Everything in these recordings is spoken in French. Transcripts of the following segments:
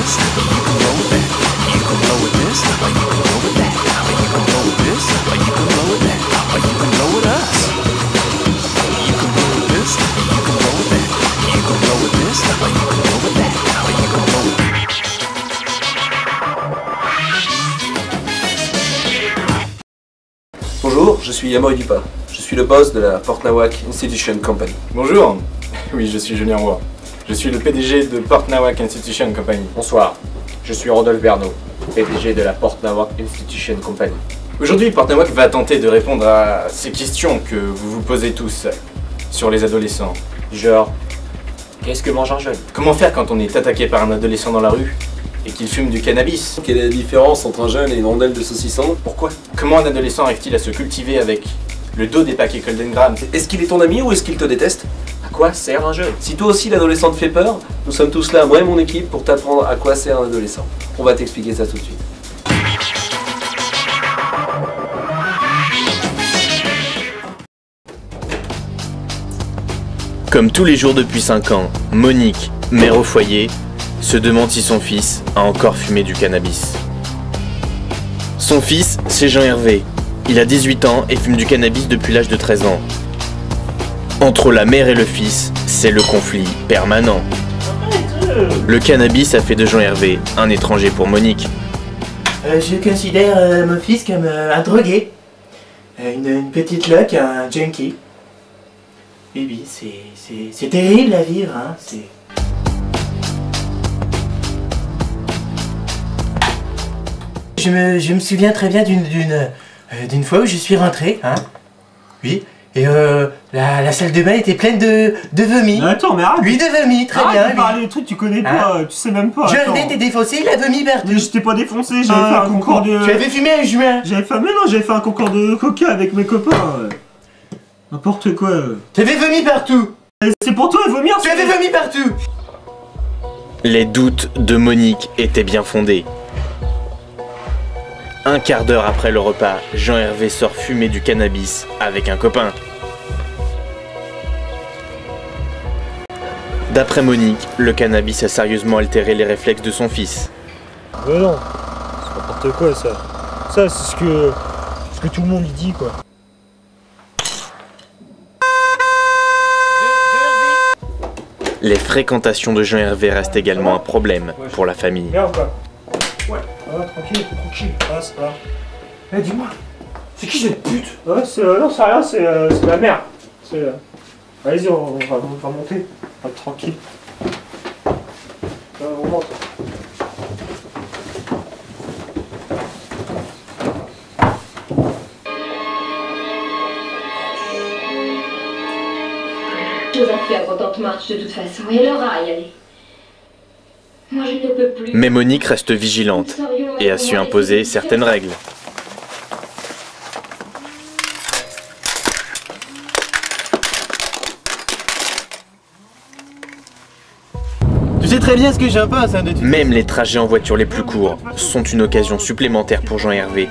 this, or you can blow with that. You can blow with this, or you can blow with that. Or you can blow with this, or you can blow with that. Or you can blow with us. You can blow with this, or you can blow with that. You can blow with this, or you can blow with that. Or you can blow with that. Bonjour, je suis Yamoy Dupas. Je suis le boss de la Port Nawak Institution Company. Bonjour, oui je suis Julien Roy. Je suis le PDG de Port Nawak Institution Company. Bonsoir, je suis Rodolphe Bernot, PDG de la Port Nawak Institution Company. Aujourd'hui, Port Nawak va tenter de répondre à ces questions que vous vous posez tous sur les adolescents. Genre, qu'est-ce que mange un jeune? Comment faire quand on est attaqué par un adolescent dans la rue et qu'il fume du cannabis? Quelle est la différence entre un jeune et une rondelle de saucisson? Pourquoi? Comment un adolescent arrive-t-il à se cultiver avec le dos des paquets Golden Graham? Est-ce qu'il est ton ami ou est-ce qu'il te déteste? À quoi sert un jeune? Si toi aussi l'adolescent te fait peur, nous sommes tous là, moi et mon équipe, pour t'apprendre à quoi sert un adolescent. On va t'expliquer ça tout de suite. Comme tous les jours depuis 5 ans, Monique, mère au foyer, se demande si son fils a encore fumé du cannabis. Son fils, c'est Jean-Hervé. Il a 18 ans et fume du cannabis depuis l'âge de 13 ans. Entre la mère et le fils, c'est le conflit permanent. Le cannabis a fait de Jean-Hervé un étranger pour Monique. Je considère mon fils comme un drogué. Une petite loque, un junkie. Oui, c'est terrible à vivre, hein. Je me souviens très bien d'une fois où je suis rentré, hein. Oui. Et la salle de bain était pleine de vomi. Mais attends, mais arrête. Oui, de vomi, très bien. Arrête de parler des trucs que tu connais pas, tu sais même pas. Je l'ai défoncé, il a vomi partout. Mais je t'ai pas défoncé, j'avais fait un concours de... Tu avais fumé un joint. J'avais fait un concours de coca avec mes copains. N'importe quoi. Tu avais vomi partout. C'est pour toi, vomir. Tu avais vomi partout. Les doutes de Monique étaient bien fondés. Un quart d'heure après le repas, Jean-Hervé sort fumer du cannabis avec un copain. D'après Monique, le cannabis a sérieusement altéré les réflexes de son fils. Mais non, c'est n'importe quoi ça. Ça, c'est ce que tout le monde y dit, quoi. Les fréquentations de Jean-Hervé restent également un problème pour la famille. Bien ou quoi? Ouais. Ah, tranquille. Ah, c'est pas. Eh, dis-moi, c'est qui cette pute? Ouais, non, c'est rien, c'est la mère. Allez-y, on va monter. Ah, tranquille. On monte. Chose à faire quand on te marche de toute façon, et elle aura à y aller. Moi je ne peux plus. Mais Monique reste vigilante et a su imposer certaines règles. Tu sais très bien ce que j'en pense, hein, de tout. Même les trajets en voiture les plus courts sont une occasion supplémentaire pour Jean-Hervé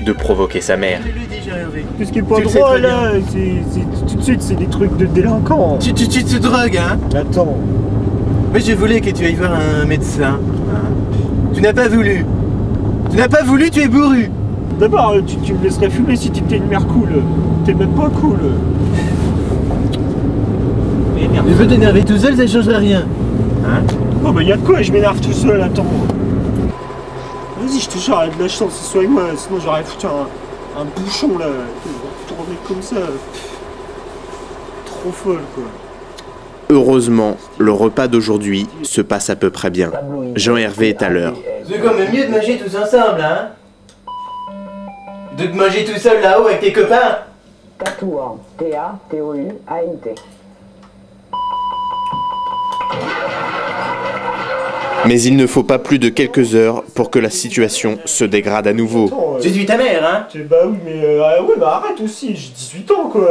de provoquer sa mère. Tout ce qui est pas droit là, tout de suite c'est des trucs de délinquants. Tu te drogues, hein? Attends. Mais je voulais que tu ailles voir un médecin. Hein. Tu n'as pas voulu. Tu n'as pas voulu, tu es bourru. D'abord, tu me laisserais fumer si tu étais une mère cool. T'es même pas cool. Mais merde. Tu veux t'énerver tout seul, ça changerait rien. Hein? Oh bah y'a de quoi, je m'énerve tout seul, attends. Vas-y, je te jure, elle a de la chance, ce soit moi, sinon j'aurais foutu un bouchon là. Tourner comme ça. Trop folle quoi. Heureusement, le repas d'aujourd'hui se passe à peu près bien. Jean-Hervé est à l'heure. C'est quand même mieux de manger tous ensemble, hein? De te manger tout seul là-haut avec tes copains. Tatouan, T-A-T-O-U-A-N-T. Mais il ne faut pas plus de quelques heures pour que la situation se dégrade à nouveau. Attends, Je suis ta mère, hein? bah oui, mais ouais, bah arrête aussi, j'ai 18 ans quoi.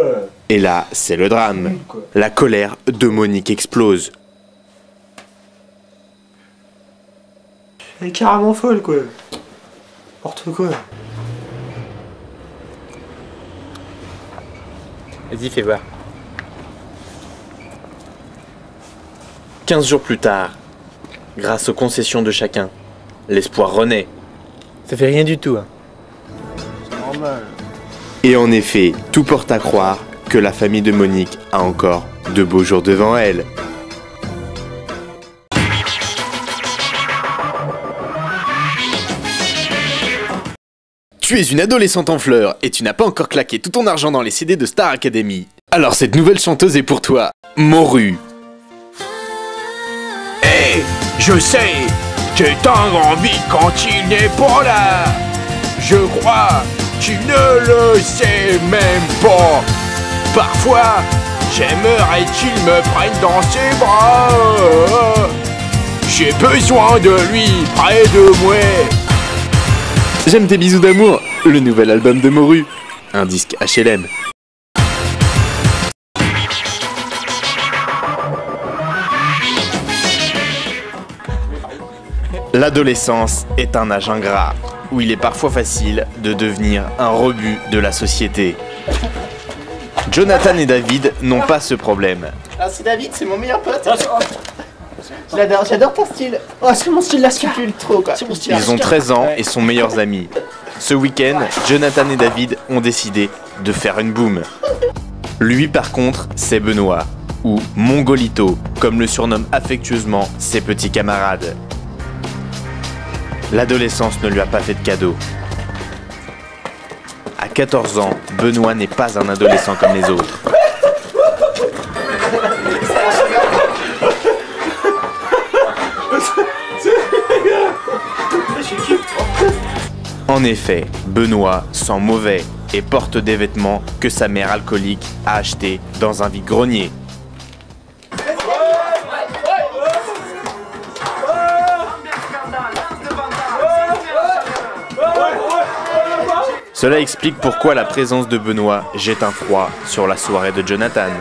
Et là, c'est le drame. La colère de Monique explose. Elle est carrément folle quoi. N'importe quoi. Vas-y, fais voir. 15 jours plus tard, grâce aux concessions de chacun. L'espoir renaît. Ça fait rien du tout, hein. C'est normal. Et en effet, tout porte à croire que la famille de Monique a encore de beaux jours devant elle. Tu es une adolescente en fleurs et tu n'as pas encore claqué tout ton argent dans les CD de Star Academy. Alors cette nouvelle chanteuse est pour toi, Moru. Hey, je sais, que t'as envie quand il n'est pas là. Je crois, tu ne le sais même pas. Parfois, j'aimerais qu'il me prenne dans ses bras. J'ai besoin de lui près de moi. J'aime tes bisous d'amour, le nouvel album de Moru. Un disque HLM. L'adolescence est un âge ingrat, où il est parfois facile de devenir un rebut de la société. Jonathan et David n'ont pas ce problème. Ah, c'est David, c'est mon meilleur pote. J'adore ton style. Oh, c'est mon style, la scapule, trop quoi. C'est mon style. Ils ont 13 ans et sont meilleurs amis. Ce week-end, Jonathan et David ont décidé de faire une boum. Lui par contre, c'est Benoît, ou Mongolito, comme le surnomment affectueusement ses petits camarades. L'adolescence ne lui a pas fait de cadeau. À 14 ans, Benoît n'est pas un adolescent comme les autres. En effet, Benoît sent mauvais et porte des vêtements que sa mère alcoolique a achetés dans un vide-grenier. Cela explique pourquoi la présence de Benoît jette un froid sur la soirée de Jonathan.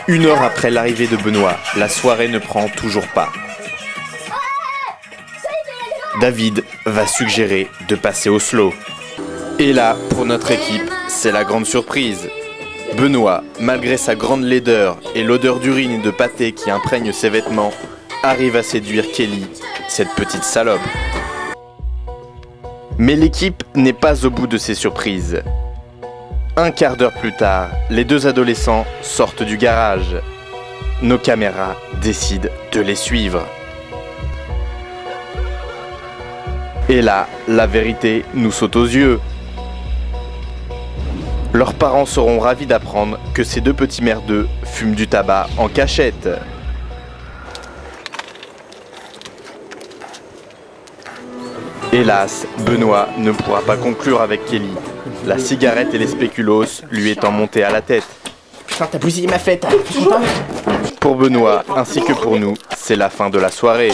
Une heure après l'arrivée de Benoît, la soirée ne prend toujours pas. David va suggérer de passer au slow. Et là, pour notre équipe, c'est la grande surprise. Benoît, malgré sa grande laideur et l'odeur d'urine et de pâté qui imprègne ses vêtements, arrive à séduire Kelly, cette petite salope. Mais l'équipe n'est pas au bout de ses surprises. Un quart d'heure plus tard, les deux adolescents sortent du garage. Nos caméras décident de les suivre. Et là, la vérité nous saute aux yeux. Leurs parents seront ravis d'apprendre que ces deux petits merdeux fument du tabac en cachette. Hélas, Benoît ne pourra pas conclure avec Kelly, la cigarette et les spéculoos lui étant montés à la tête. Putain, t'as bousillé ma fête. Pour Benoît, ainsi que pour nous, c'est la fin de la soirée.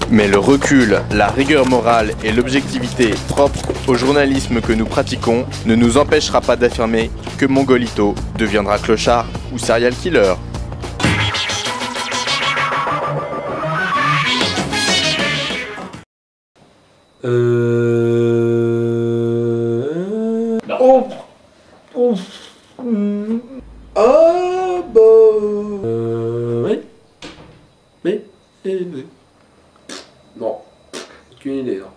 Mais le recul, la rigueur morale et l'objectivité propre au journalisme que nous pratiquons ne nous empêchera pas d'affirmer que Mongolito deviendra clochard ou serial killer. Non, aucune idée. Non.